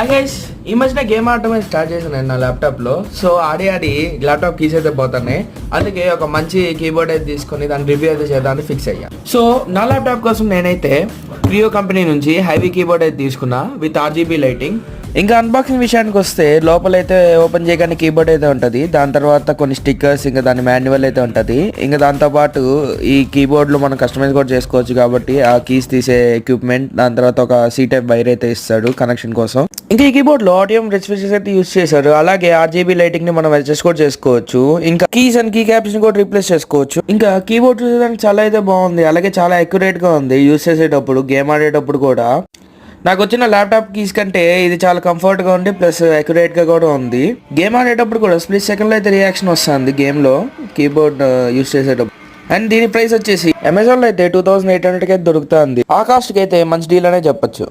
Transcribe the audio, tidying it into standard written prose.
Guys ఈ మధ్యన game ఆడటం స్టార్ట్ చేశాను నేను నా ల్యాప్టాప్లో. సో ఆడి ల్యాప్టాప్ కీస్ అయితే పోతున్నాయి. అందుకే ఒక మంచి కీబోర్డ్ అయితే తీసుకొని దాని రివ్యూ అయితే చేద్దామని ఫిక్స్ అయ్యా. సో నా ల్యాప్టాప్ కోసం నేనైతే క్రియో కంపెనీ నుంచి హైవీ కీబోర్డ్ అయితే తీసుకున్నా విత్ RGB లైటింగ్. ఇంకా అన్బాక్సింగ్ విషయానికి వస్తే లోపలైతే ఓపెన్ చేయగానే కీబోర్డ్ అయితే ఉంటుంది. దాని తర్వాత కొన్ని స్టిక్కర్స్, ఇంకా దాని మాన్యువల్ అయితే ఉంటుంది. ఇంకా దాంతోపాటు ఈ కీబోర్డ్లో మనం కస్టమైజ్ కూడా చేసుకోవచ్చు కాబట్టి ఆ కీస్ తీసే ఎక్విప్మెంట్, దాని తర్వాత ఒక C టైప్ వైర్ అయితే ఇస్తాడు కనెక్షన్ కోసం. ఇంకా ఈ కీబోర్డ్లో ఆడియో రిచ్ ఫీచర్స్ అయితే యూస్ చేశారు. అలాగే RGB లైటింగ్ ని మనం అడ్జస్ట్ కూడా చేసుకోవచ్చు. ఇంకా కీస్ అండ్ కీ క్యాప్స్ ని కూడా రీప్లేస్ చేసుకోవచ్చు. ఇంకా కీబోర్డ్ చూసేదానికి చాలా అయితే బాగుంది. అలాగే చాలా అక్యురేట్ గా ఉంది యూస్ చేసేటప్పుడు, గేమ్ ఆడేటప్పుడు కూడా. నాకు వచ్చిన ల్యాప్టాప్ కీస్ కంటే ఇది చాలా కంఫర్ట్ గా ఉంది, ప్లస్ అక్యురేట్ గా కూడా ఉంది. గేమ్ ఆడేటప్పుడు కూడా స్ప్లిట్ సెకండ్ లో అయితే రియాక్షన్ వస్తుంది గేమ్ లో కీబోర్డ్ యూస్ చేసేటప్పుడు. అండ్ దీని ప్రైస్ వచ్చేసి అమెజాన్ లో అయితే 2800 కి అయితే దొరుకుతుంది. ఆ కాస్ట్ కి అయితే మంచి డీల్ అనే చెప్పొచ్చు.